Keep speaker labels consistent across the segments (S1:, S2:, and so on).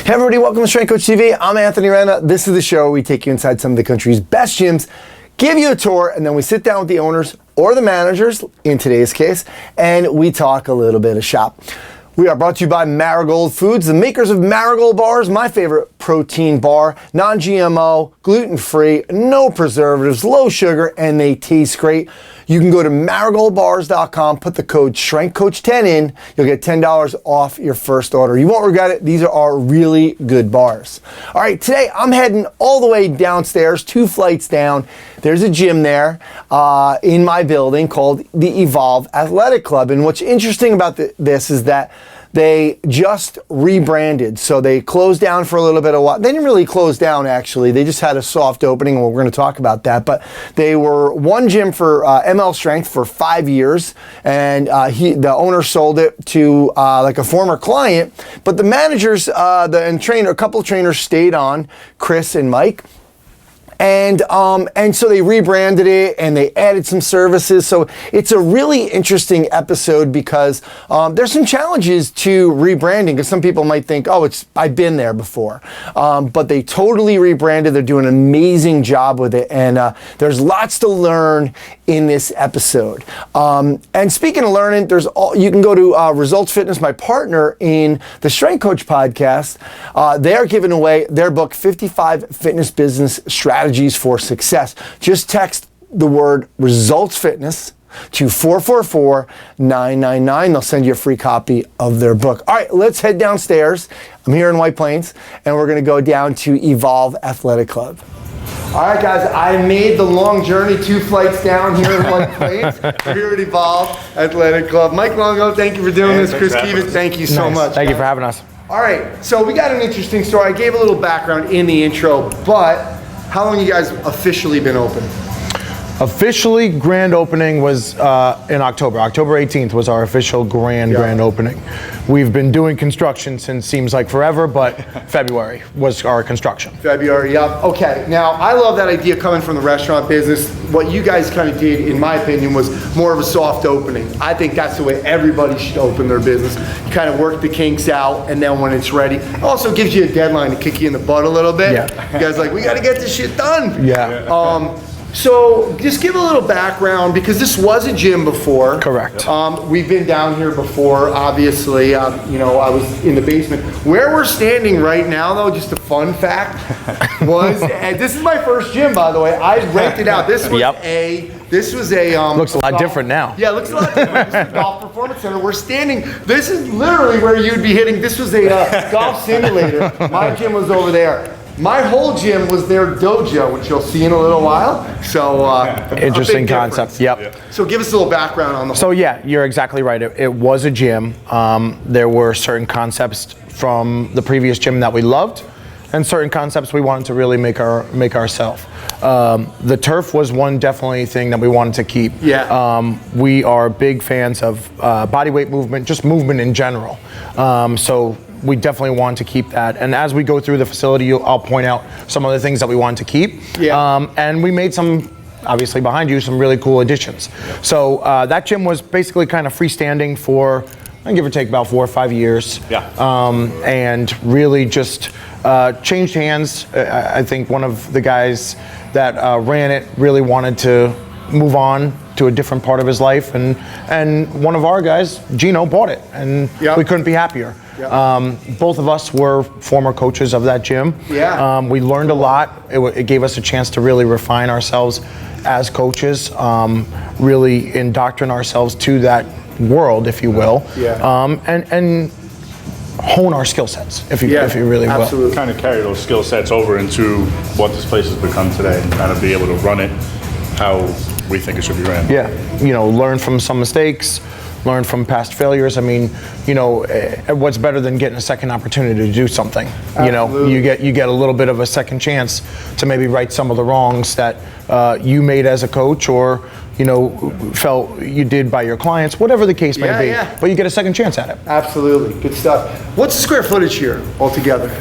S1: Hey everybody, welcome to Strength Coach TV. I'm Anthony Renda. This is the show where we take you inside some of the country's best gyms, give you a tour, and then we sit down with the owners or the managers, in today's case, and we talk a little bit of shop. We are brought to you by Marigold Foods, the makers of Marigold Bars, my favorite protein bar, non-GMO, gluten-free, no preservatives, low sugar, and they taste great. You can go to marigoldbars.com, put the code StrengthCoach10 in, you'll get $10 off your first order. You won't regret it. These are really good bars. All right, today I'm heading all the way downstairs, 2 flights down. There's a gym there in my building called the Evolve Athletic Club. And what's interesting about this is that they just rebranded. So they closed down for a little bit of while. They didn't really close down, actually. They just had a soft opening, and we're going to talk about that. But they were one gym for ML Strength for 5 years, and the owner sold it to like a former client. But the managers and trainer, a couple of trainers stayed on, Chris and Mike. And so they rebranded it and they added some services. So it's a really interesting episode because there's some challenges to rebranding, because some people might think, oh, I've been there before. But they totally rebranded. They're doing an amazing job with it. And there's lots to learn in this episode. And speaking of learning, you can go to Results Fitness, my partner in the Strength Coach podcast. They are giving away their book, 55 Fitness Business Strategies for Success. Just text the word Results Fitness to 444-999. They'll send you a free copy of their book. All right, let's head downstairs. I'm here in White Plains, and we're going to go down to Evolve Athletic Club. All right, guys, I made the long journey, 2 flights down here in White Plains. We're here at Evolve Athletic Club. Mike Longo, thank you for doing this. Chris Keevan, thank you so much.
S2: Thank you for having us.
S1: All right, so we got an interesting story. I gave a little background in the intro, but how long you guys officially been open?
S2: Officially, grand opening was in October. October 18th was our official grand opening. We've been doing construction since seems like forever, but February was our construction.
S1: February, yep. Okay, now I love that idea coming from the restaurant business. What you guys kind of did, in my opinion, was more of a soft opening. I think that's the way everybody should open their business. You kind of work the kinks out, and then when it's ready, it also gives you a deadline to kick you in the butt a little bit. Yeah. You guys are like, we got to get this shit done.
S2: Yeah.
S1: So just give a little background, because this was a gym before.
S2: Correct.
S1: We've been down here before, obviously. I was in the basement. Where we're standing right now, though, just a fun fact, was, and this is my first gym, by the way. I rented out. This was This was a
S2: looks a lot different now.
S1: Yeah, it looks a lot different. This is a golf performance center. We're standing. This is literally where you'd be hitting. This was a golf simulator. My gym was over there. My whole gym was their dojo, which you'll see in a little while. So
S2: interesting concept. Yep.
S1: So give us a little background on the whole.
S2: So yeah, you're exactly right. It was a gym. There were certain concepts from the previous gym that we loved, and certain concepts we wanted to really make ourselves. The turf was one definitely thing that we wanted to keep.
S1: Yeah.
S2: We are big fans of body weight movement, just movement in general. So we definitely want to keep that. And as we go through the facility, I'll point out some of the things that we want to keep.
S1: Yeah.
S2: And we made some, obviously behind you, some really cool additions. So that gym was basically kind of freestanding for, give or take, about 4 or 5 years.
S3: Yeah.
S2: And really just changed hands. I think one of the guys that ran it really wanted to move on to a different part of his life, and one of our guys, Gino, bought it, and we couldn't be happier. Both of us were former coaches of that gym. We learned a lot. It gave us a chance to really refine ourselves as coaches, really indoctrinate ourselves to that world, if you will, and hone our skill sets, if you really will.
S3: Absolutely. Kind of carry those skill sets over into what this place has become today, and kind of be able to run it how we think it should be ran.
S2: Yeah, learn from some mistakes, learn from past failures. I mean, what's better than getting a second opportunity to do something?
S1: Absolutely.
S2: You get a little bit of a second chance to maybe right some of the wrongs that you made as a coach, or felt you did by your clients, whatever the case may be. But you get a second chance at it.
S1: Absolutely, good stuff. What's the square footage here altogether?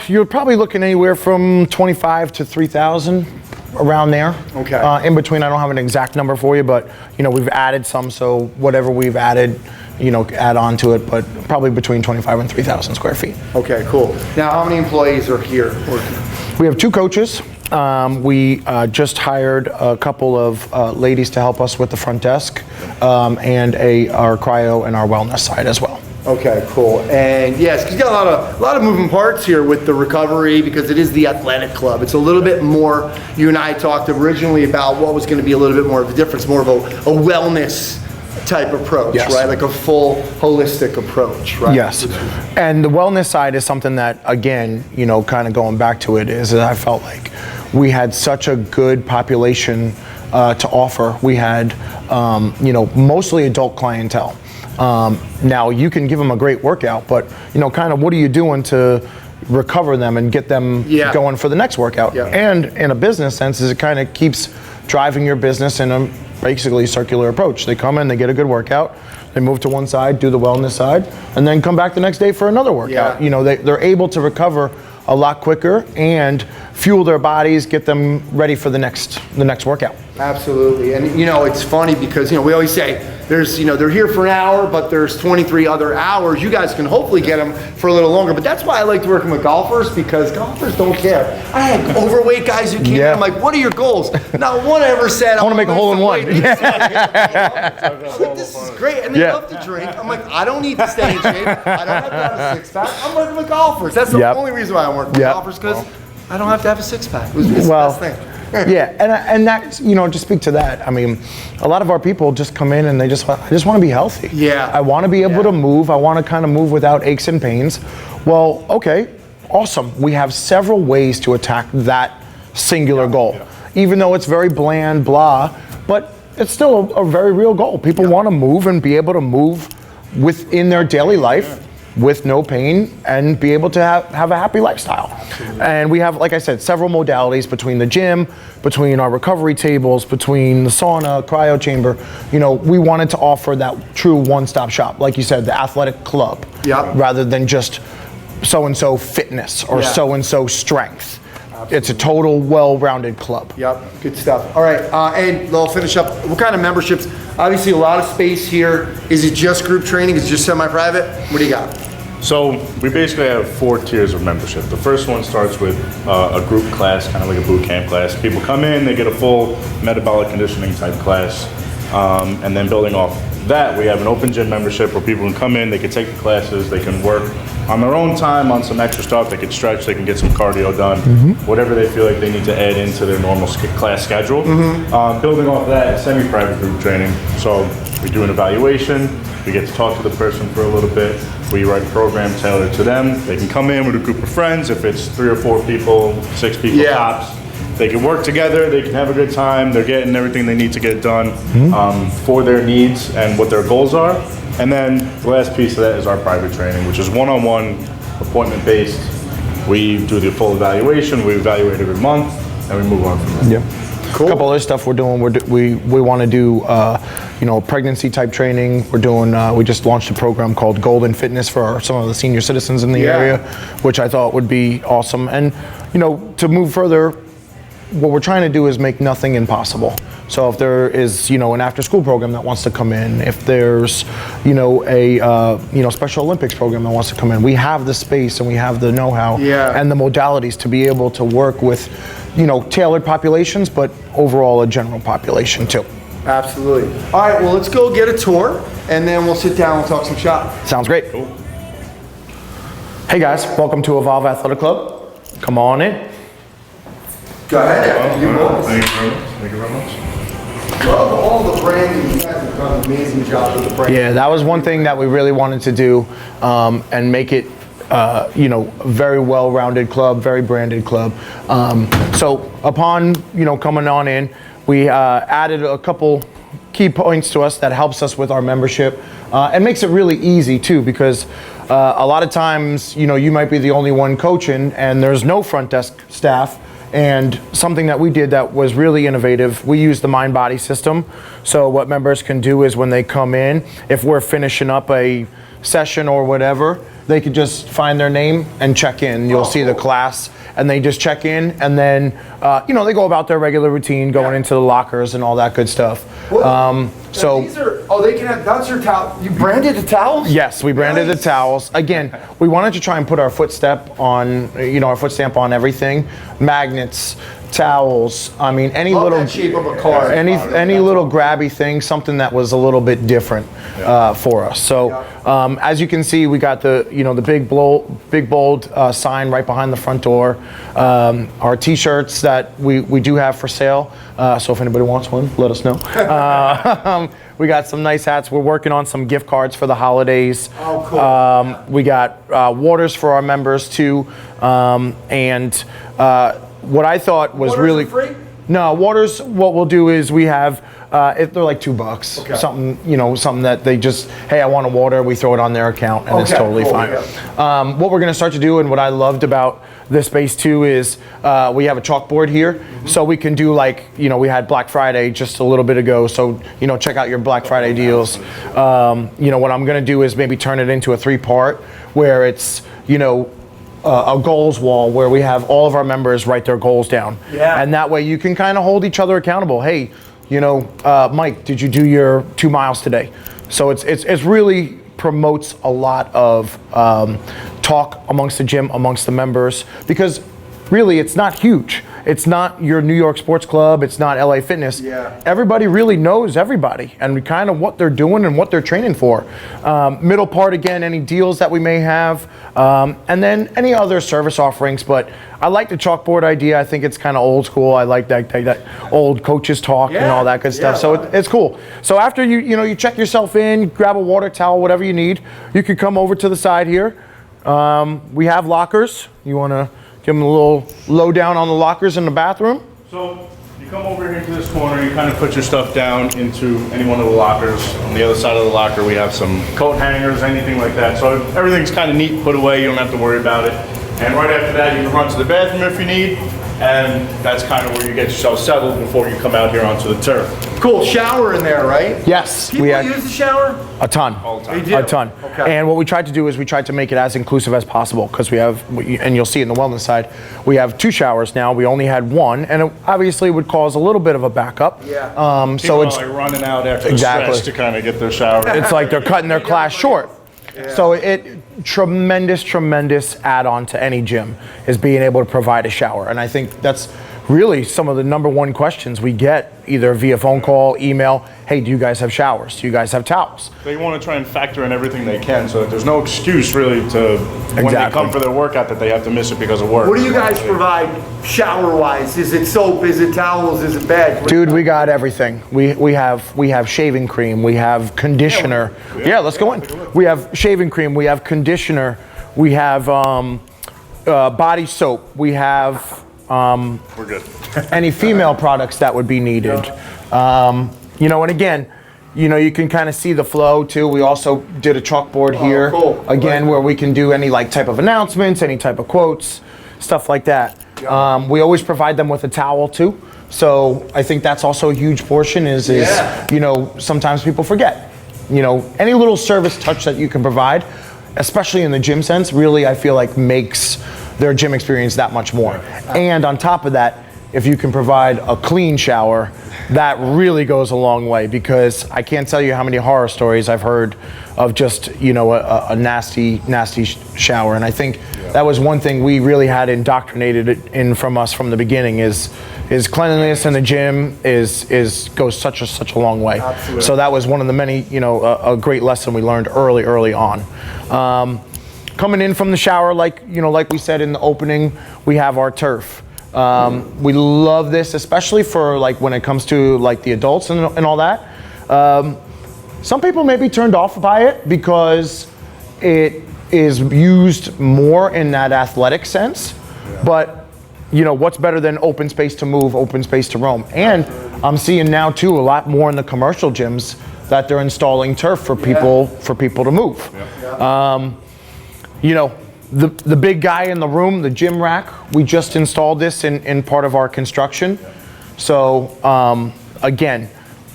S2: You're probably looking anywhere from 25 to 3,000. Around there.
S1: Okay.
S2: In between, I don't have an exact number for you, but we've added some, so whatever we've added, add on to it, but probably between 25 and 3,000 square feet.
S1: Okay, cool. Now, how many employees are here working?
S2: We have 2 coaches. We just hired a couple of ladies to help us with the front desk, and our cryo and our wellness side as well.
S1: Okay, cool. And yes, 'cause you got a lot of moving parts here with the recovery, because it is the athletic club. It's a little bit more. You and I talked originally about what was going to be a little bit more of a difference, more of a wellness type approach,
S2: Yes.
S1: right? Like a full holistic approach, right?
S2: Yes, and the wellness side is something that, again, kind of going back to it, is that I felt like we had such a good population to offer. We had, mostly adult clientele. Now you can give them a great workout, but kind of what are you doing to recover them and get them going for the next workout?
S1: Yeah.
S2: And in a business sense, is it kind of keeps driving your business in a basically circular approach. They come in, they get a good workout, they move to one side, do the wellness side, and then come back the next day for another workout.
S1: Yeah.
S2: They're able to recover a lot quicker and fuel their bodies, get them ready for the next workout.
S1: Absolutely. And it's funny because we always say there's they're here for an hour, but there's 23 other hours. You guys can hopefully get them for a little longer. But that's why I like working with golfers, because golfers don't care. I had overweight guys who came in. I'm like, what are your goals? Not one ever said I
S2: want to make a hole in one.
S1: I'm like, this is great. And they love to drink. I'm like, I don't need to stay in shape. I don't have to have a six-pack. I'm working with golfers. That's the only reason why I'm working with golfers, because I don't have to have a six-pack. It's the best thing.
S2: Yeah, and that, to speak to that, I mean, a lot of our people just come in and I just want to be healthy.
S1: Yeah.
S2: I want to be able to move. I want to kind of move without aches and pains. Well, okay, awesome. We have several ways to attack that singular goal. Yeah. Even though it's very bland, blah, but it's still a very real goal. People want to move and be able to move within their daily life with no pain and be able to have a happy lifestyle. Absolutely. And we have, like I said, several modalities between the gym, between our recovery tables, between the sauna, cryo chamber. We wanted to offer that true one-stop shop, like you said, the athletic club, rather than just so-and-so fitness or so-and-so strength. Absolutely. It's a total well-rounded club.
S1: Yep, good stuff. All right, and they'll finish up. What kind of memberships? Obviously, a lot of space here. Is it just group training? Is it just semi-private? What do you got?
S3: So we basically have 4 tiers of membership. The first one starts with a group class, kind of like a boot camp class. People come in, they get a full metabolic conditioning type class, and then building off that, we have an open gym membership where people can come in, they can take the classes, they can work on their own time on some extra stuff, they can stretch, they can get some cardio done, whatever they feel like they need to add into their normal class schedule. Building off that, semi-private group training. So we do an evaluation, we get to talk to the person for a little bit, we write a program tailored to them. They can come in with a group of friends, if it's 3 or 4 people, 6 people tops. They can work together, they can have a good time, they're getting everything they need to get done for their needs and what their goals are. And then the last piece of that is our private training, which is one-on-one, appointment-based. We do the full evaluation, we evaluate every month, and we move on from there.
S2: Cool. A couple other stuff we're doing. We want to do, pregnancy type training. We're doing. We just launched a program called Golden Fitness for some of the senior citizens in the area, which I thought would be awesome. And to move further, what we're trying to do is make nothing impossible. So if there is, an after-school program that wants to come in, if there's, a Special Olympics program that wants to come in, we have the space and we have the know-how and the modalities to be able to work with, tailored populations, but overall a general population too.
S1: Absolutely. All right, well, let's go get a tour, and then we'll sit down and talk some shop.
S2: Sounds great. Cool. Hey guys, welcome to Evolve Athletic Club. Come on in.
S1: Go ahead.
S3: Thank you very much.
S1: Love all the branding. You guys have done an amazing job with the branding.
S2: Yeah, that was one thing that we really wanted to do, and make it very well-rounded club, very branded club. So upon, coming on in, we added a couple key points to us that helps us with our membership, and makes it really easy too, because a lot of times, you might be the only one coaching and there's no front desk staff. And something that we did that was really innovative, we use the mind-body system. So what members can do is when they come in, if we're finishing up a session or whatever, they could just find their name and check in. You'll see the class, and they just check in, and then they go about their regular routine, going into the lockers and all that good stuff.
S1: So these are, they can have, that's your towel. You branded the towels?
S2: Yes, we branded the towels. Again, we wanted to try and put our footstep on, our foot stamp on everything. Magnets, towels, I mean, any
S1: Love
S2: little
S1: that shape of a car.
S2: any little grabby thing, something that was a little bit different for us. So as you can see, we got the big bold sign right behind the front door. Our T-shirts that we do have for sale. So if anybody wants one, let us know. We got some nice hats. We're working on some gift cards for the holidays.
S1: Oh, cool.
S2: We got waters for our members too, what I thought was
S1: Waters
S2: really
S1: are free?
S2: No, waters. What we'll do is we have if they're like $2,
S1: Okay.
S2: something that they just, hey, I want a water. We throw it on their account and it's totally
S1: cool,
S2: fine.
S1: yeah.
S2: What we're going to start to do, and what I loved about this space too, is we have a chalkboard here, so we can do we had Black Friday just a little bit ago. So check out your Black Friday deals. What I'm going to do is maybe turn it into a 3-part where it's a goals wall where we have all of our members write their goals down.
S1: Yeah.
S2: And that way you can kind of hold each other accountable. Hey, Mike, did you do your 2 miles today? So it's really promotes a lot of talk amongst the gym, amongst the members, because really it's not huge. It's not your New York Sports Club. It's not LA Fitness.
S1: Yeah.
S2: Everybody really knows everybody and kind of what they're doing and what they're training for. Middle part, again, any deals that we may have, and then any other service offerings. But I like the chalkboard idea. I think it's kind of old school. I like that old coaches talk and all that good stuff. So it's cool. So after you check yourself in, grab a water towel, whatever you need, you can come over to the side here. We have lockers. You want to give them a little lowdown on the lockers in the bathroom?
S3: So you come over here to this corner, you kind of put your stuff down into any one of the lockers. On the other side of the locker, we have some coat hangers, anything like that. So everything's kind of neat, put away, you don't have to worry about it. And right after that, you can run to the bathroom if you need. And that's kind of where you get yourself settled before you come out here onto the turf.
S1: Cool, shower in there, right?
S2: Yes.
S1: People use the shower?
S2: A ton.
S3: All the time.
S1: They do?
S2: A ton.
S1: Okay.
S2: And what we tried to do is we tried to make it as inclusive as possible, because we have, and you'll see in the wellness side, we have 2 showers now. We only had 1, and it obviously would cause a little bit of a backup.
S1: Yeah.
S2: So
S3: People
S2: it's
S3: are like running out after the
S2: Exactly.
S3: stretch to kind of get their shower.
S2: it's like they're cutting their class short. So it tremendous add-on to any gym is being able to provide a shower, and I think that's really some of the number one questions we get, either via phone call, email. Hey, do you guys have showers? Do you guys have towels?
S3: They want to try and factor in everything they can, so that there's no excuse really to when they
S2: Exactly.
S3: come for their workout that they have to miss it because of work.
S1: What do you guys provide shower-wise? Is it soap? Is it towels? Is it bed?
S2: Dude, we got everything. We have shaving cream. We have conditioner. Yeah, let's go in. We have shaving cream. We have conditioner. We have body soap. We have
S3: We're good.
S2: any female products that would be needed. And again, you can kind of see the flow too. We also did a chalkboard here,
S1: cool.
S2: again, where we can do any type of announcements, any type of quotes, stuff like that. We always provide them with a towel too. So I think that's also a huge portion is sometimes people forget. Any little service touch that you can provide, especially in the gym sense, really I feel like makes their gym experience that much more. And on top of that, if you can provide a clean shower, that really goes a long way, because I can't tell you how many horror stories I've heard of just, a nasty shower. And I think that was one thing we really had indoctrinated in from us from the beginning is cleanliness in the gym goes such a long way.
S1: Absolutely.
S2: So that was one of the many, a great lesson we learned early on. Coming in from the shower, like we said in the opening, we have our turf. We love this, especially for when it comes to the adults and all that. Some people may be turned off by it because it is used more in that athletic sense, but what's better than open space to move, open space to roam? And I'm seeing now too a lot more in the commercial gyms that they're installing turf for people to move. The big guy in the room, the gym rack, we just installed this in part of our construction. So again,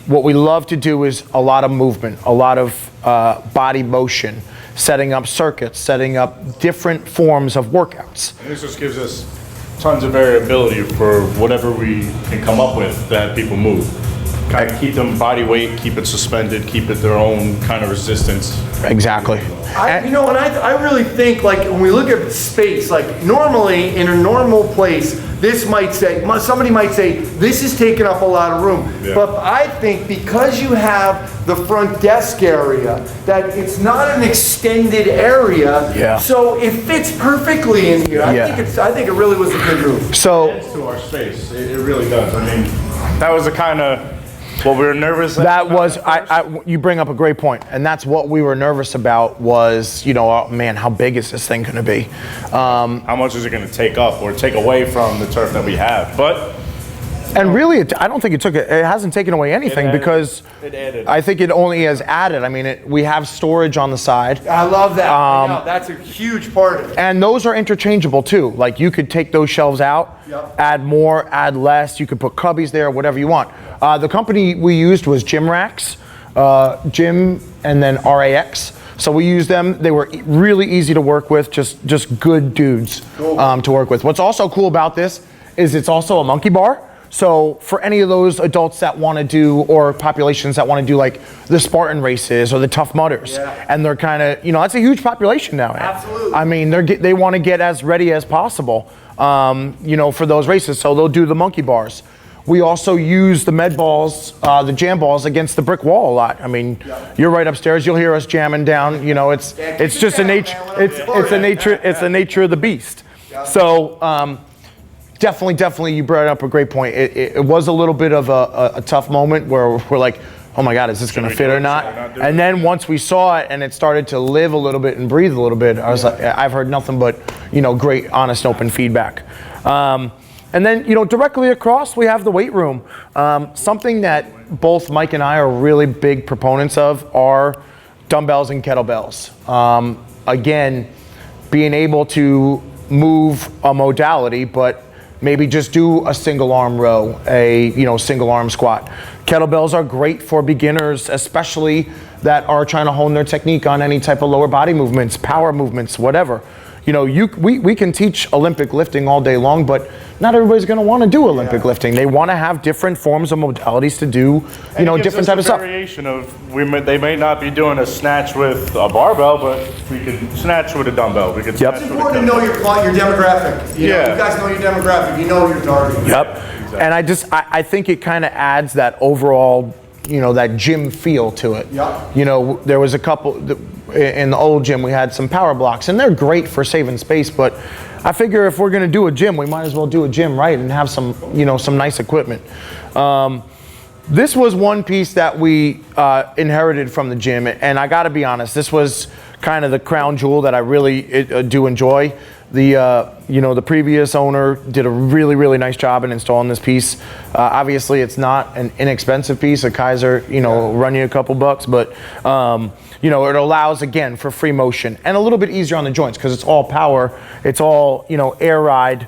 S2: what we love to do is a lot of movement, a lot of body motion, setting up circuits, setting up different forms of workouts.
S3: And this just gives us tons of variability for whatever we can come up with to have people move. Kind of keep them body weight, keep it suspended, keep it their own kind of resistance.
S2: Exactly.
S1: I really think, like, when we look at space, like, normally in a normal place, this might say, somebody might say, this is taking up a lot of room.
S3: Yeah.
S1: But I think because you have the front desk area, that it's not an extended area,
S2: Yeah.
S1: so it fits perfectly in here.
S2: Yeah.
S1: I think it really was a good move.
S2: So
S3: It adds to our space. It really does. I mean, that was the kind of what we were nervous
S2: that
S3: about
S2: was,
S3: at first.
S2: you bring up a great point, and that's what we were nervous about was, you know, oh, man, how big is this thing going to be?
S3: How much is it going to take up or take away from the turf that we have? But
S2: And really, I don't think it hasn't taken away anything because
S3: it added.
S2: I think it only has added. I mean, we have storage on the side.
S1: I love that. I know, that's a huge part of it.
S2: And those are interchangeable too. Like you could take those shelves out,
S1: Yep.
S2: add more, add less. You could put cubbies there, whatever you want. The company we used was Gym Racks, Gym, and then RAX. So we used them. They were really easy to work with, just good dudes to work with. What's also cool about this is it's also a monkey bar. So for any of those adults that want to do, or populations that want to do like the Spartan races or the Tough Mudders,
S1: Yeah.
S2: and they're kind of, that's a huge population now.
S1: Absolutely.
S2: I mean, they want to get as ready as possible, for those races. So they'll do the monkey bars. We also use the med balls, the jam balls against the brick wall a lot. I mean, you're right upstairs. You'll hear us jamming down. It's just a nature. It's the nature of the beast. So. Definitely, you brought up a great point. It was a little bit of a tough moment where we're like, oh my God, is this going to fit or not? And then once we saw it and it started to live a little bit and breathe a little bit, I was like, I've heard nothing but, great, honest, open feedback. And then, directly across, we have the weight room. Something that both Mike and I are really big proponents of are dumbbells and kettlebells. Again, being able to move a modality, but maybe just do a single arm row, a single arm squat. Kettlebells are great for beginners, especially that are trying to hone their technique on any type of lower body movements, power movements, whatever. We can teach Olympic lifting all day long, but not everybody's going to want to do Olympic lifting. They want to have different forms of modalities to do, different type of stuff.
S3: Variation of they may not be doing a snatch with a barbell, but we could snatch with a dumbbell. We could. Snatch
S1: It's
S3: with
S1: important to know your demographic. You guys know your demographic. You know your target.
S2: Yep. Exactly. And I think it kind of adds that overall, that gym feel to it.
S1: Yep.
S2: There was a couple in the old gym. We had some power blocks, and they're great for saving space. But I figure if we're going to do a gym, we might as well do a gym right and have some, some nice equipment. This was one piece that we inherited from the gym, and I got to be honest, this was kind of the crown jewel that I really do enjoy. The previous owner did a really, really nice job in installing this piece. Obviously, it's not an inexpensive piece. A Kaiser, run you a couple bucks, but it allows, again, for free motion and a little bit easier on the joints because it's all power. It's all, air ride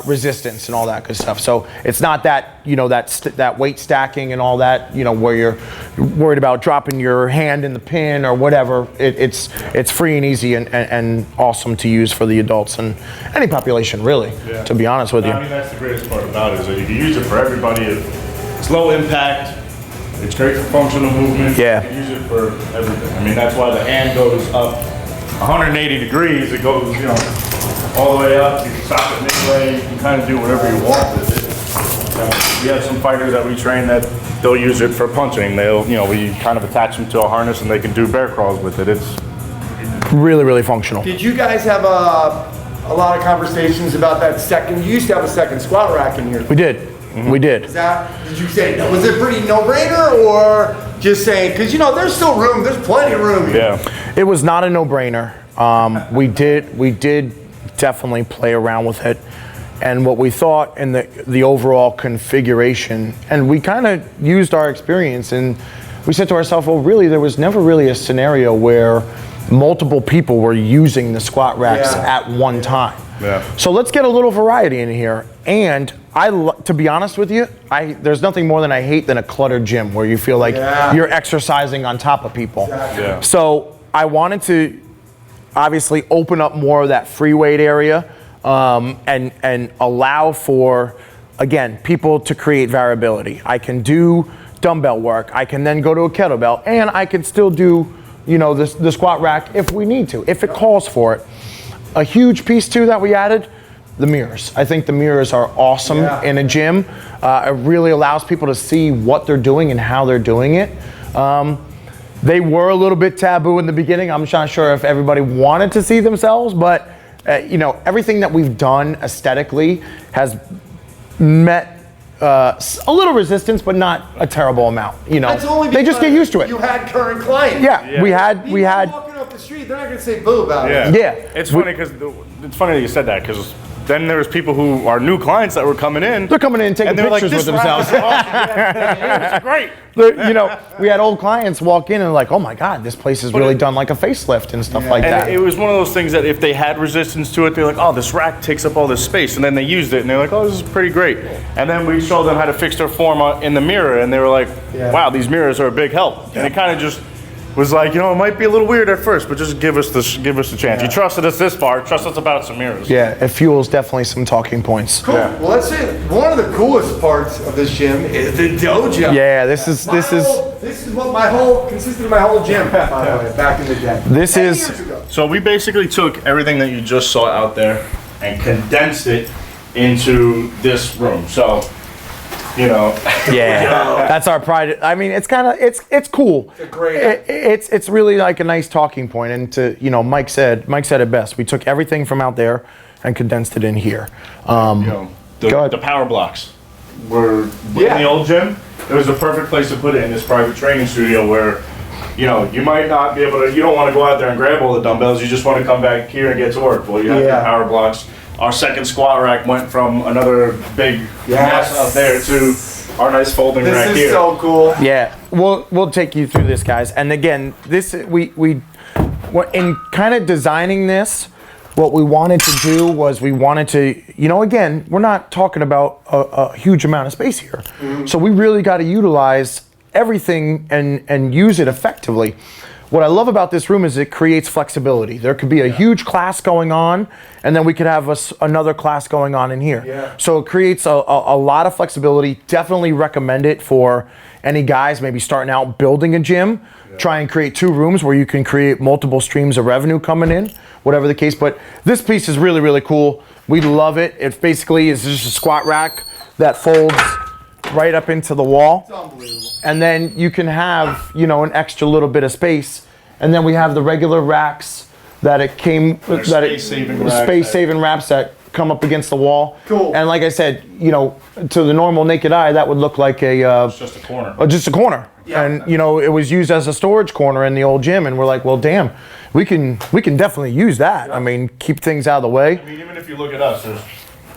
S2: resistance and all that good stuff. So it's not that, that weight stacking and all that, where you're worried about dropping your hand in the pin or whatever. It's free and easy and awesome to use for the adults and any population, really, to be honest with you.
S3: I mean, that's the greatest part about it, is that you can use it for everybody. It's low impact. It's great for functional movement.
S2: Yeah.
S3: You can use it for everything. I mean, that's why the hand goes up 180 degrees. It goes, all the way up. You can stop it midway. You can kind of do whatever you want with it. We have some fighters that we train that they'll use it for punching. We kind of attach them to a harness and they can do bear crawls with it. It's
S2: really, really functional.
S1: Did you guys have a lot of conversations about that second? You used to have a second squat rack in here.
S2: We did. Mm-hmm. We did.
S1: Did you say, was it pretty no-brainer, or just saying, because there's still room, there's plenty of room here.
S2: Yeah. It was not a no-brainer. We did definitely play around with it, and what we thought in the overall configuration, and we kind of used our experience, and we said to ourselves, well, really, there was never really a scenario where multiple people were using the squat racks at one time.
S3: Yeah.
S2: So let's get a little variety in here. And to be honest with you, there's nothing more than I hate than a cluttered gym where you feel like you're exercising on top of people.
S1: Exactly.
S3: Yeah.
S2: So I wanted to obviously open up more of that free weight area and allow for, again, people to create variability. I can do dumbbell work. I can then go to a kettlebell, and I can still do, the squat rack if we need to, if it calls for it. A huge piece too that we added, the mirrors. I think the mirrors are awesome in a gym. It really allows people to see what they're doing and how they're doing it. They were a little bit taboo in the beginning. I'm not sure if everybody wanted to see themselves, but everything that we've done aesthetically has met a little resistance, but not a terrible amount.
S1: That's only
S2: they just get used to it.
S1: You had current clients.
S2: Yeah, we had.
S1: Walking off the street, they're not going to say boo about
S3: Yeah.
S1: it.
S2: Yeah.
S3: It's funny because it's funny that you said that, because then there was people who are new clients that were coming in.
S2: They're coming in and taking
S3: and they were like,
S2: pictures
S3: "This
S2: with themselves.
S3: rack is awesome. It's great."
S2: We had old clients walk in and like, oh my God, this place is really done like a facelift and stuff like that.
S3: And it was one of those things that if they had resistance to it, they're like, "Oh, this rack takes up all this space," and then they used it and they're like, "Oh, this is pretty great." And then we showed them how to fix their form in the mirror, and they were like, "Wow, these mirrors are a big help." And it kind of just was like, it might be a little weird at first, but just give us a chance. You trusted us this far, trust us about some mirrors.
S2: Yeah, it fuels definitely some talking points.
S1: Cool.
S3: Yeah.
S1: Well, let's say one of the coolest parts of this gym is the dojo.
S2: Yeah, this is
S1: This is what consisted of my whole gym, by the way, back in the day.
S2: This
S1: 10
S2: is-
S1: years ago.
S3: So we basically took everything that you just saw out there and condensed it into this room. So,
S2: yeah, that's our pride. I mean, it's kind of it's cool.
S1: It's a great.
S2: It's really like a nice talking point. And to Mike said it best. We took everything from out there and condensed it in here. Go ahead.
S3: The power blocks were in the old gym. It was the perfect place to put it in this private training studio where, you might not be able to, you don't want to go out there and grab all the dumbbells, you just want to come back here and get to work. Well, you have the power blocks. Our second squat rack went from another big mess out there to our nice folding rack here.
S1: This is so cool.
S2: Yeah, we'll take you through this, guys. And again, we in kind of designing this, what we wanted to do was we wanted to, again, we're not talking about a huge amount of space here. Mm-hmm. So we really got to utilize everything and use it effectively. What I love about this room is it creates flexibility. There could be a huge class going on, and then we could have another class going on in here.
S1: Yeah.
S2: So it creates a lot of flexibility. Definitely recommend it for any guys maybe starting out building a gym. Yeah. Try and create 2 rooms where you can create multiple streams of revenue coming in, whatever the case. But this piece is really, really cool. We love it. It basically is just a squat rack that folds right up into the wall.
S1: It's unbelievable.
S2: And then you can have, an extra little bit of space. And then we have the regular racks that space-saving wraps that come up against the wall.
S1: Cool.
S2: And like I said, to the normal naked eye, that would look like
S3: It's just a corner.
S2: just a corner.
S1: Yeah.
S2: And it was used as a storage corner in the old gym, and we're like, well, damn, we can definitely use that. I mean, keep things out of the way.
S3: I mean, even if you look at us, there's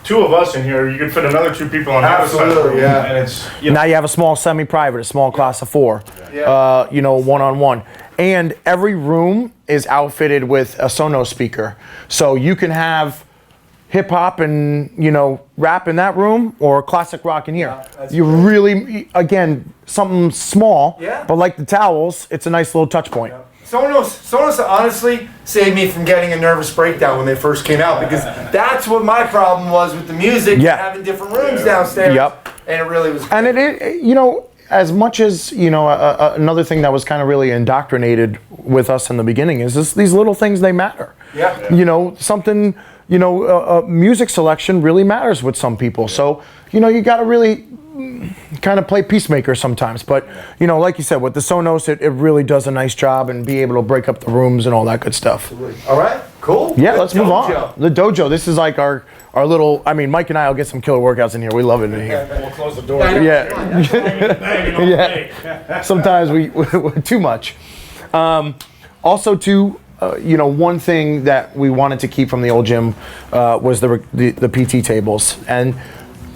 S3: 2 of us in here. You could fit another 2 people on the other side of the room.
S1: Yeah.
S3: And it's
S2: Now you have a small semi-private, a small class of 4,
S1: Yeah.
S2: one-on-one. And every room is outfitted with a Sonos speaker. So you can have hip hop and, rap in that room or classic rock in here. You really, again, something small, but like the towels, it's a nice little touch point.
S1: Sauna honestly saved me from getting a nervous breakdown when they first came out, because that's what my problem was with the music, having different rooms downstairs.
S2: Yep.
S1: And it really was.
S2: And as much as, another thing that was kind of really indoctrinated with us in the beginning is these little things, they matter.
S1: Yeah.
S2: Something, music selection really matters with some people. So, you got to really kind of play peacemaker sometimes. But, like you said, with the Sonos, it really does a nice job and be able to break up the rooms and all that good stuff.
S1: All right, cool.
S2: Yeah, let's move on. The dojo. This is like our little, Mike and I will get some killer workouts in here. We love it in here.
S3: We'll close the door.
S2: Yeah. Yeah. Sometimes we too much. Also, too, one thing that we wanted to keep from the old gym was the PT tables. And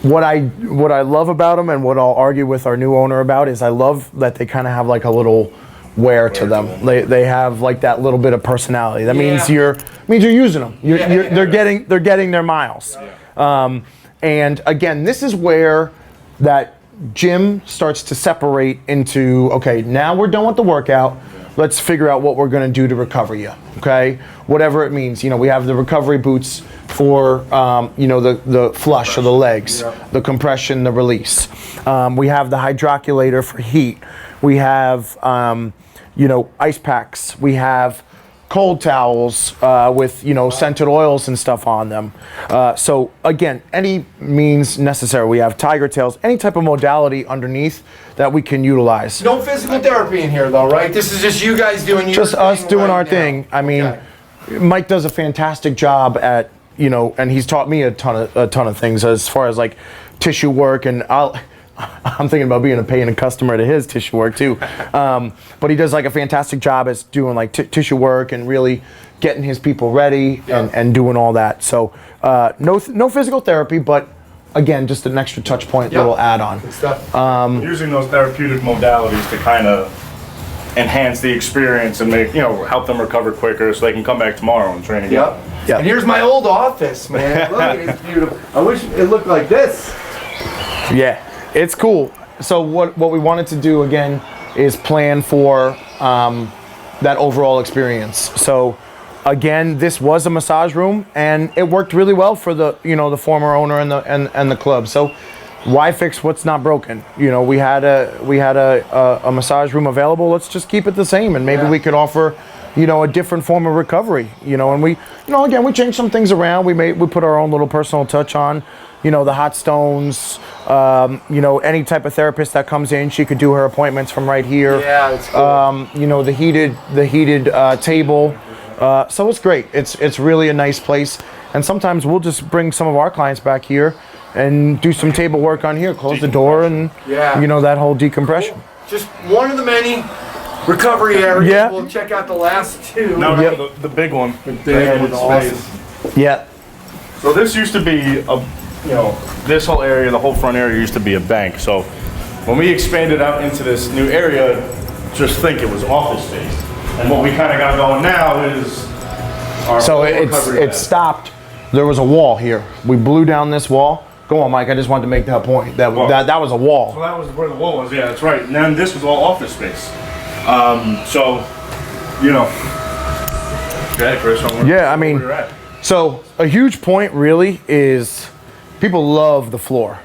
S2: what I love about them, and what I'll argue with our new owner about, is I love that they kind of have like a little wear to them. They have like that little bit of personality. That means you're using them. They're getting their miles. And again, this is where that gym starts to separate into, okay, now we're done with the workout. Let's figure out what we're going to do to recover you. Okay, whatever it means. We have the recovery boots for the flush of the legs, the compression, the release. We have the hydroculator for heat. We have ice packs. We have cold towels with scented oils and stuff on them. So again, any means necessary. We have tiger tails, any type of modality underneath that we can utilize.
S1: No physical therapy in here though, right? This is just you guys doing your
S2: just
S1: thing
S2: us doing
S1: right
S2: our
S1: now.
S2: thing. I mean, Mike does a fantastic job at and he's taught me a ton of things as far as like tissue work, and I'm thinking about being paying a customer to his tissue work too. But he does like a fantastic job as doing like tissue work and really getting his people ready and doing all that. So no physical therapy, but again, just an extra touch point, little add-on.
S3: Using those therapeutic modalities to kind of enhance the experience and make, help them recover quicker so they can come back tomorrow and train again.
S1: Yep. And here's my old office, man. Look, it's beautiful. I wish it looked like this.
S2: Yeah, it's cool. So what we wanted to do again is plan for that overall experience. So again, this was a massage room, and it worked really well for the the former owner and the club. So why fix what's not broken? We had a massage room available. Let's just keep it the same, and maybe we could offer a different form of recovery. And we again, we changed some things around. We put our own little personal touch on. The hot stones. Any type of therapist that comes in, she could do her appointments from right here.
S1: Yeah, it's cool.
S2: The heated table. So it's great. It's really a nice place. And sometimes we'll just bring some of our clients back here and do some table work on here. Close the door and that whole decompression.
S1: Just one of the many recovery areas.
S2: Yeah.
S1: We'll check out the last two.
S3: Now the big one. The
S1: big one, awesome.
S2: Yeah.
S3: So this used to be this whole area, the whole front area used to be a bank. So when we expanded out into this new area, just think it was office space. And what we kind of got going now is our
S2: it stopped. There was a wall here. We blew down this wall. Go on, Mike. I just wanted to make that point. That was a wall.
S3: So that was where the wall was. Yeah, that's right. And then this was all office space. So, go ahead, Chris.
S2: Yeah, I mean, so a huge point really is people love the floor.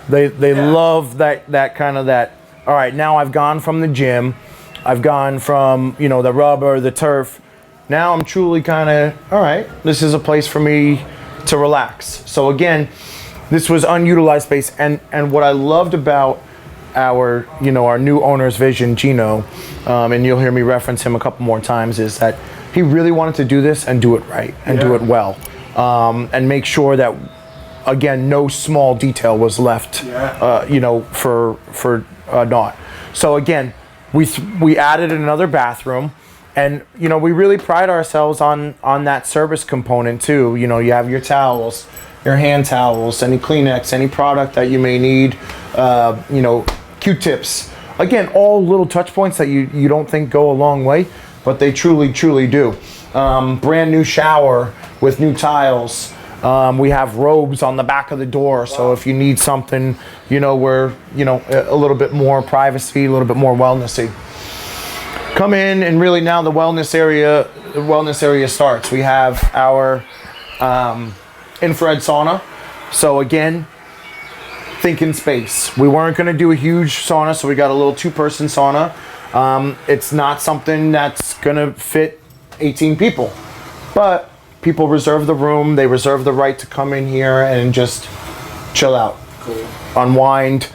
S2: They love that kind of that. All right, now I've gone from the gym, I've gone from the rubber, the turf. Now I'm truly kind of all right. This is a place for me to relax. So again, this was unutilized space, and what I loved about our new owner's vision, Gino, and you'll hear me reference him a couple more times, is that he really wanted to do this and do it right and do it well, and make sure that again no small detail was left for naught. So again, we added another bathroom, and we really pride ourselves on that service component too. You have your towels, your hand towels, any Kleenex, any product that you may need, Q-tips. Again, all little touch points that you don't think go a long way, but they truly do. Brand new shower with new tiles. We have robes on the back of the door, so if you need something, we're a little bit more privacy, a little bit more wellnessy. Come in, and really now the wellness area starts. We have our infrared sauna. So again, thinking space. We weren't going to do a huge sauna, so we got a little 2-person sauna. It's not something that's going to fit 18 people, but people reserve the room. They reserve the right to come in here and just chill out, unwind.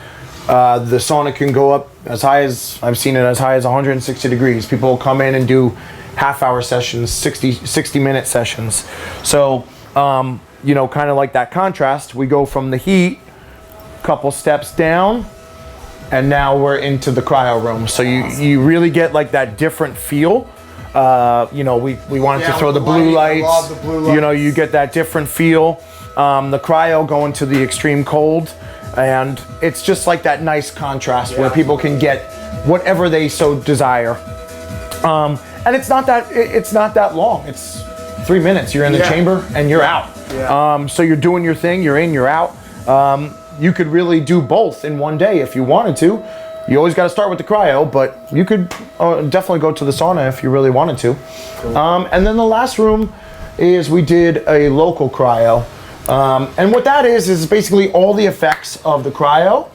S2: The sauna can go up as high as, I've seen it as high as 160 degrees. People come in and do half-hour sessions, 60-minute sessions. So, kind of like that contrast, we go from the heat, couple steps down, and now we're into the cryo room. So you really get like that different feel. We wanted to throw the blue lights.
S1: Love the blue lights.
S2: You get that different feel. The cryo going to the extreme cold, and it's just like that nice contrast where people can get whatever they so desire And it's not that long. It's 3 minutes. You're in the chamber and you're out.
S1: Yeah.
S2: So you're doing your thing. You're in. You're out. You could really do both in one day if you wanted to. You always got to start with the cryo, but you could definitely go to the sauna if you really wanted to. Cool. And then the last room is we did a local cryo. And what that is basically all the effects of the cryo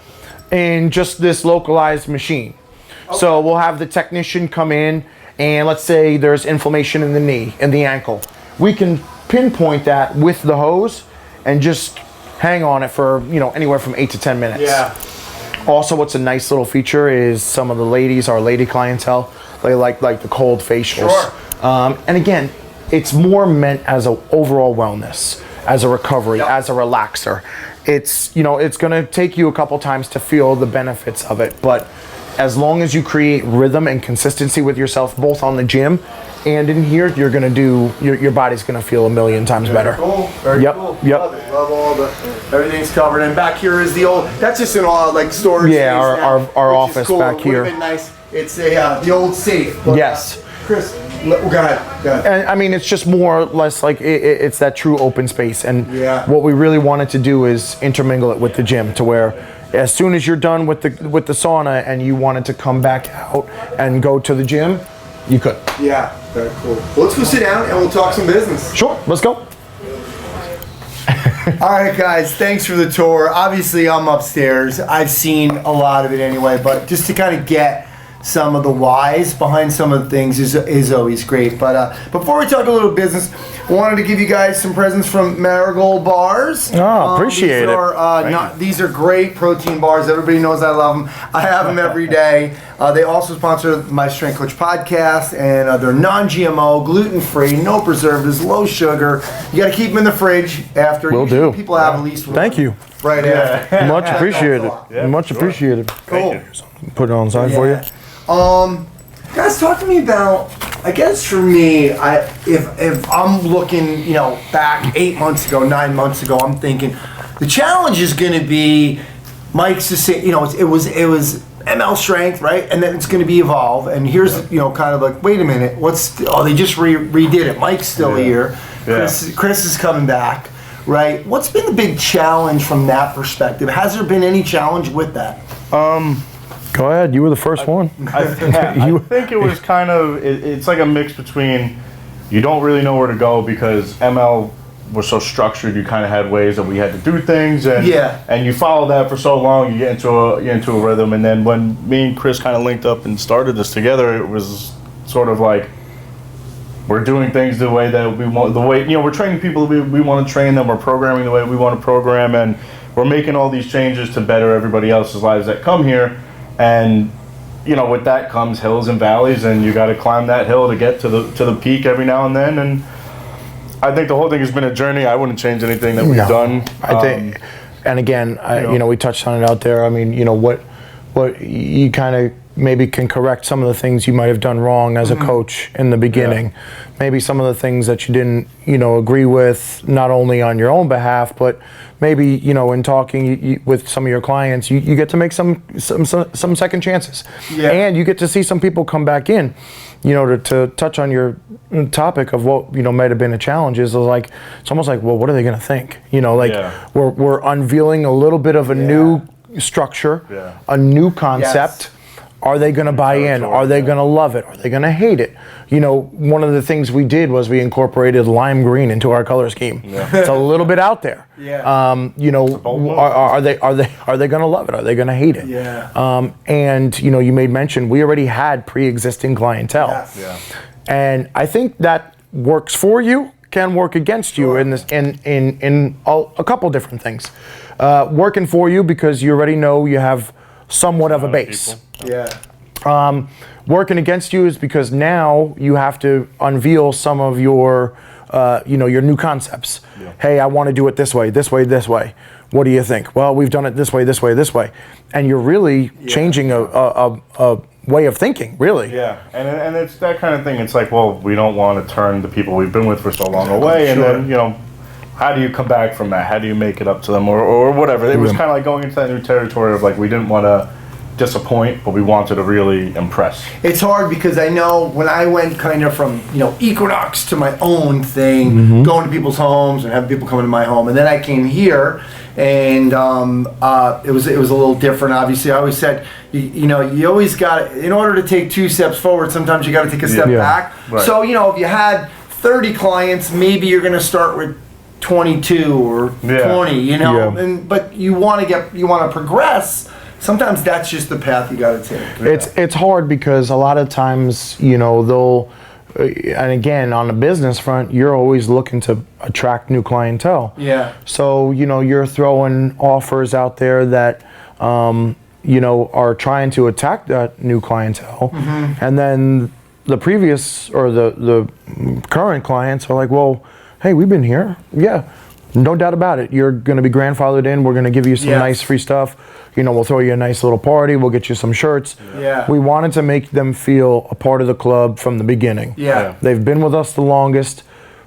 S2: in just this localized machine. Okay. So we'll have the technician come in, and let's say there's inflammation in the knee, in the ankle. We can pinpoint that with the hose and just hang on it for, anywhere from 8 to 10 minutes.
S1: Yeah.
S2: Also, what's a nice little feature is some of the ladies, our lady clientele, they like the cold facials.
S1: Sure.
S2: And again, it's more meant as an overall wellness, as a recovery, as a relaxer. It's, it's gonna take you a couple times to feel the benefits of it, but as long as you create rhythm and consistency with yourself, both on the gym and in here, you're gonna do, your body's gonna feel a million times better.
S1: Cool. Very cool.
S2: Yep.
S1: Love it. Love all the, everything's covered. And back here is the old, that's just an all storage.
S2: Yeah,
S1: space
S2: our
S1: which
S2: office
S1: is cool.
S2: back
S1: It
S2: here.
S1: would've been nice. It's the old safe. But,
S2: Yes.
S1: Chris, go ahead.
S2: And I mean, it's just more or less like it's that true open space. And what we really wanted to do is intermingle it with the gym to where as soon as you're done with the sauna and you wanted to come back out and go to the gym, you could.
S1: Yeah, very cool. Well, let's go sit down and we'll talk some business.
S2: Sure, let's go.
S1: All right, guys, thanks for the tour. Obviously, I'm upstairs. I've seen a lot of it anyway, but just to kind of get some of the whys behind some of the things is always great. But before we talk a little business, I wanted to give you guys some presents from Marigold Bars.
S2: Oh, appreciate it.
S1: These are great protein bars. Everybody knows I love them. I have them every day. They also sponsor my Strength Coach podcast, and they're non-GMO, gluten-free, no preservatives, low sugar. You got to keep them in the fridge after.
S2: Will do.
S1: People have at least one.
S2: Thank you.
S1: Right after.
S2: Much appreciated.
S3: Yeah,
S2: Much appreciated.
S1: Cool.
S2: Put it on the side for you.
S1: Guys, talk to me about, I guess for me, if I'm looking, back 8 months ago, 9 months ago, I'm thinking the challenge is going to be Mike's the same, it was ML strength, right? And then it's going to be evolve. And here's, kind of like, wait a minute, they just redid it. Mike's still here. Chris is coming back, right? What's been the big challenge from that perspective? Has there been any challenge with that?
S2: Go ahead. You were the first one.
S3: I think it was kind of, it's like a mix between you don't really know where to go because ML was so structured. You kind of had ways that we had to do things, and you follow that for so long, you get into a rhythm. And then when me and Chris kind of linked up and started this together, it was sort of like we're doing things the way that we want. We're training people the way we want to train them. We're programming the way we want to program, and we're making all these changes to better everybody else's lives that come here. And with that comes hills and valleys, and you got to climb that hill to get to the peak every now and then. And I think the whole thing has been a journey. I wouldn't change anything that we've done.
S2: I think, and again, we touched on it out there. I mean, what you kind of maybe can correct some of the things you might have done wrong as a coach in the beginning. Maybe some of the things that you didn't, agree with, not only on your own behalf, but maybe, in talking with some of your clients, you get to make some second chances. Yeah. And you get to see some people come back in, to touch on your topic of what, might have been a challenge is like, it's almost like, well, what are they going to think? We're unveiling a little bit of a new structure, a new concept. Yes. Are they going to buy in? Are they going to love it? Are they going to hate it? One of the things we did was we incorporated lime green into our color scheme. Yeah. It's a little bit out there. Yeah. Are they going to love it? Are they going to hate it?
S1: Yeah.
S2: And you made mention we already had pre-existing clientele.
S1: Yes.
S3: Yeah.
S2: And I think that works for you, can work against you in this in a couple different things. Working for you because you already know you have somewhat of a base.
S1: Yeah.
S2: Working against you is because now you have to unveil some of your, your new concepts. Yeah. Hey, I want to do it this way, this way, this way. What do you think? Well, we've done it this way, this way, this way, and you're really changing a way of thinking, really.
S3: Yeah, and it's that kind of thing. It's like, well, we don't want to turn the people we've been with for so long away, and then how do you come back from that? How do you make it up to them, or whatever? It was kind of like going into that new territory of like we didn't want to disappoint, but we wanted to really impress.
S1: It's hard because I know when I went kind of from, Equinox to my own thing, going to people's homes and having people come into my home, and then I came here, and it was a little different. Obviously, I always said, you always got, in order to take 2 steps forward, sometimes you got to take a step back. Right. So if you had 30 clients, maybe you're going to start with 22 or 20, but you want to progress. Sometimes that's just the path you got to take.
S2: It's hard because a lot of times, they'll, and again, on the business front, you're always looking to attract new clientele.
S1: Yeah.
S2: So, you're throwing offers out there that, are trying to attack that new clientele. And then the previous or the current clients are like, well, hey, we've been here. Yeah, no doubt about it. You're going to be grandfathered in. We're going to give you some nice free stuff. We'll throw you a nice little party. We'll get you some shirts.
S1: Yeah.
S2: We wanted to make them feel a part of the club from the beginning.
S1: Yeah.
S2: They've been with us the longest.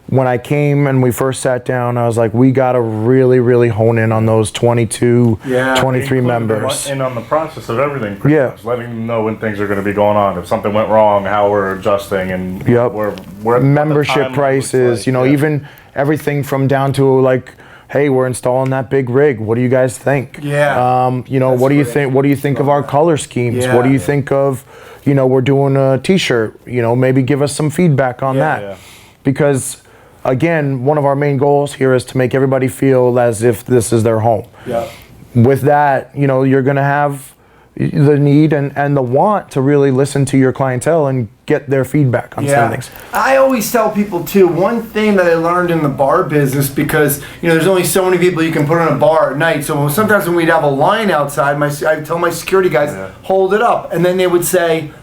S2: When I came and we first sat down, I was like, we got to really, really hone in on those 22, 23 members.
S3: And on the process of everything, pretty much, letting them know when things are going to be going on. If something went wrong, how we're adjusting, and we're
S2: membership prices, even everything from down to like, hey, we're installing that big rig. What do you guys think?
S1: Yeah.
S2: What do you think? What do you think of our color schemes?
S1: Yeah.
S2: What do you think of, we're doing a T-shirt? Maybe give us some feedback on that. Yeah. Because again, one of our main goals here is to make everybody feel as if this is their home.
S1: Yeah.
S2: With that, you're going to have the need and the want to really listen to your clientele and get their feedback on certain things.
S1: I always tell people too, one thing that I learned in the bar business, because there's only so many people you can put in a bar at night. So sometimes when we'd have a line outside, I tell my security guys, hold it up, and then they would say,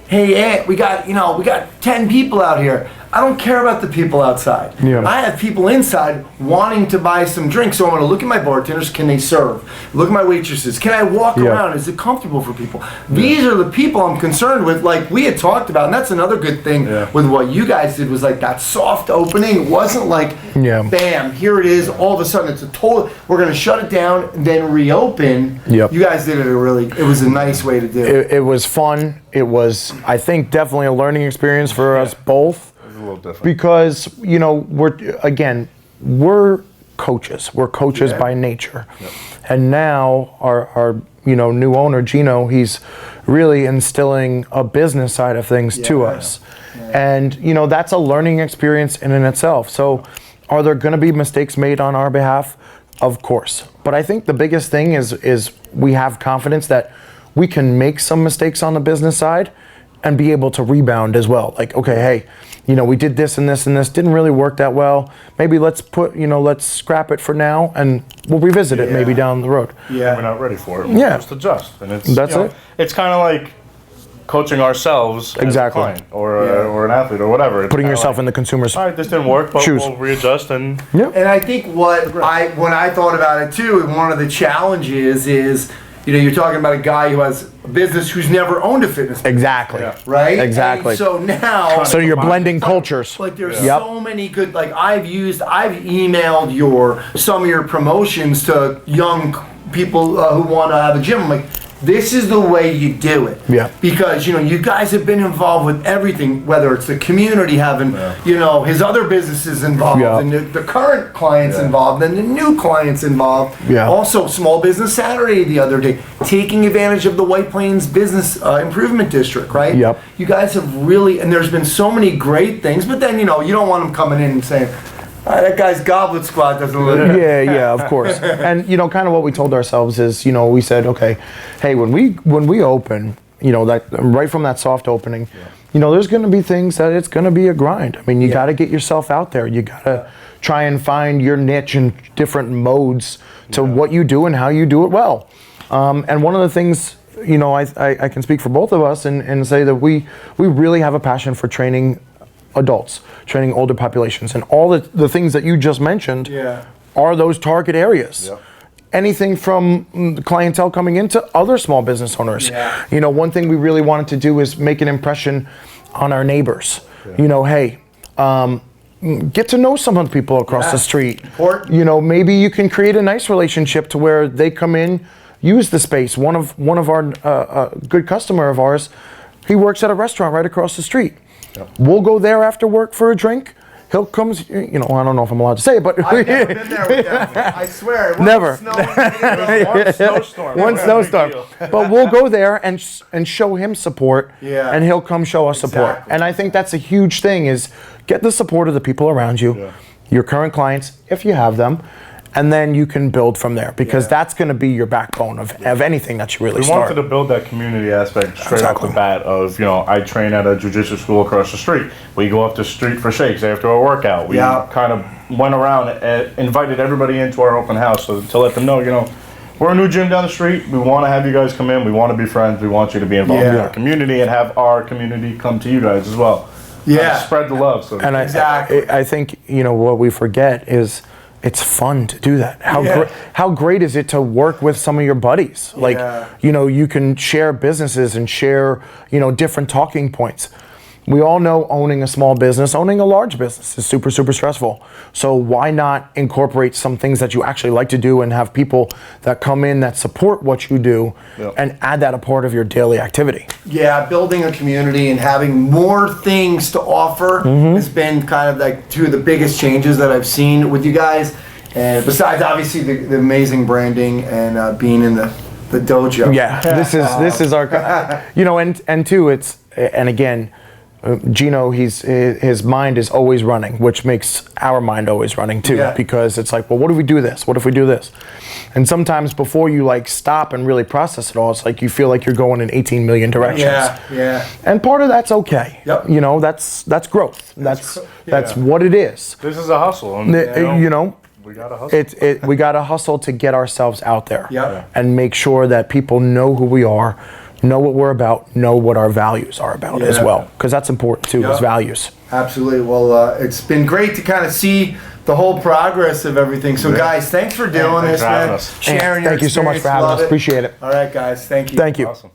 S1: hey, Aunt, we got 10 people out here. I don't care about the people outside.
S2: Yeah.
S1: I have people inside wanting to buy some drinks, so I'm going to look at my bartenders. Can they serve? Look at my waitresses. Can I walk around? Is it comfortable for people? These are the people I'm concerned with, like we had talked about, and that's another good thing with what you guys did, was like that soft opening. It wasn't like, bam, here it is, all of a sudden it's a total, we're going to shut it down and then reopen.
S2: Yep.
S1: You guys did it it was a nice way to do it.
S2: It was fun. It was, I think, definitely a learning experience for us both.
S3: A little different.
S2: Because, we're coaches. We're coaches by nature. Yep. And now our new owner, Gino, he's really instilling a business side of things to us. Yeah. And, that's a learning experience in and itself. So are there going to be mistakes made on our behalf? Of course. But I think the biggest thing is we have confidence that we can make some mistakes on the business side and be able to rebound as well. Like, okay, hey, we did this and this and this, didn't really work that well. Maybe let's scrap it for now and we'll revisit it maybe down the road.
S3: Yeah. We're not ready for it. We'll just adjust. And
S2: that's it.
S3: It's kind of like coaching ourselves as a client or an athlete or whatever. It's
S2: putting yourself in the consumer's
S3: all right, this didn't work, but we'll readjust and
S1: And I think when I thought about it too, one of the challenges is, you're talking about a guy who has a business who's never owned a fitness business.
S2: Exactly.
S1: Right?
S2: Exactly.
S1: And so now...
S2: So you're blending cultures.
S1: Like there's so many good, like I've emailed some of your promotions to young people who want to have a gym. I'm like, this is the way you do it.
S2: Yeah.
S1: Because, you guys have been involved with everything, whether it's the community having, his other businesses involved, and the current clients involved, and the new clients involved.
S2: Yeah.
S1: Also, Small Business Saturday the other day, taking advantage of the White Plains Business Improvement District, right?
S2: Yep.
S1: You guys have really, and there's been so many great things, but then, you don't want them coming in and saying, that guy's Goblet Squad doesn't look.
S2: Yeah, of course. And kind of what we told ourselves is, we said, okay, hey, when we open, that right from that soft opening, there's going to be things that it's going to be a grind. I mean, you got to get yourself out there. You got to try and find your niche in different modes to what you do and how you do it well. And one of the things, I can speak for both of us and say that we really have a passion for training adults, training older populations, and all the things that you just mentioned are those target areas.
S3: Yep.
S2: Anything from clientele coming into other small business owners.
S1: Yeah.
S2: One thing we really wanted to do is make an impression on our neighbors. Hey, get to know some of the people across the street.
S1: Important.
S2: Maybe you can create a nice relationship to where they come in, use the space. One of our good customer of ours, he works at a restaurant right across the street.
S3: Yep.
S2: We'll go there after work for a drink. He'll come, you know, I don't know if I'm allowed to say it, but
S1: I've never been there with them. I swear. It wasn't
S2: Never.
S1: snowing.
S3: One snowstorm.
S2: one snowstorm. But we'll go there and show him support,
S1: Yeah.
S2: and he'll come show us support.
S1: Exactly.
S2: And I think that's a huge thing: is get the support of the people around you, your current clients, if you have them, and then you can build from there, because that's going to be your backbone of anything that you really
S3: We
S2: start.
S3: wanted to build that community aspect straight off
S2: Exactly.
S3: the bat of, you know, I train at a jiu-jitsu school across the street. We go up the street for shakes after a workout. We kind of went around and invited everybody into our open house to let them know, you know, we're a new gym down the street. We want to have you guys come in. We want to be friends. We want you to be involved in our community and have our community come to you guys as well.
S1: Yeah.
S3: Spread the love. So
S2: And I think, you know, what we forget is it's fun to do that. How great is it to work with some of your buddies? Like, you know, you can share businesses and share, you know, different talking points. We all know owning a small business, owning a large business is super, super stressful. So why not incorporate some things that you actually like to do and have people that come in that support what you do and add that a part of your daily activity?
S1: Yeah, building a community and having more things to offer has been kind of like two of the biggest changes that I've seen with you guys. And besides, obviously, the amazing branding and being in the dojo.
S2: Yeah, this is our, you know, and two, it's, and again, Gino, his mind is always running, which makes our mind always running too, because it's like, well, what if we do this? What if we do this? And sometimes before you like stop and really process it all, it's like you feel like you're going in 18 million directions.
S1: Yeah.
S2: And part of that's okay.
S1: Yep.
S2: You know, that's growth. That's what it is.
S3: this is a hustle. And,
S2: You know,
S3: we got to hustle.
S2: we got to hustle to get ourselves out there
S1: Yep.
S2: and make sure that people know who we are, know what we're about, know what our values are about as well, because that's important too, is values.
S1: Absolutely. Well, it's been great to kind of see the whole progress of everything. So, guys, thanks for doing this,
S3: for having
S1: man.
S3: us.
S1: Sharing your
S2: Thank you so much
S1: experience.
S2: for having
S1: Love
S2: us. Appreciate it.
S1: All right, guys. Thank you.
S2: Thank you.
S3: Awesome.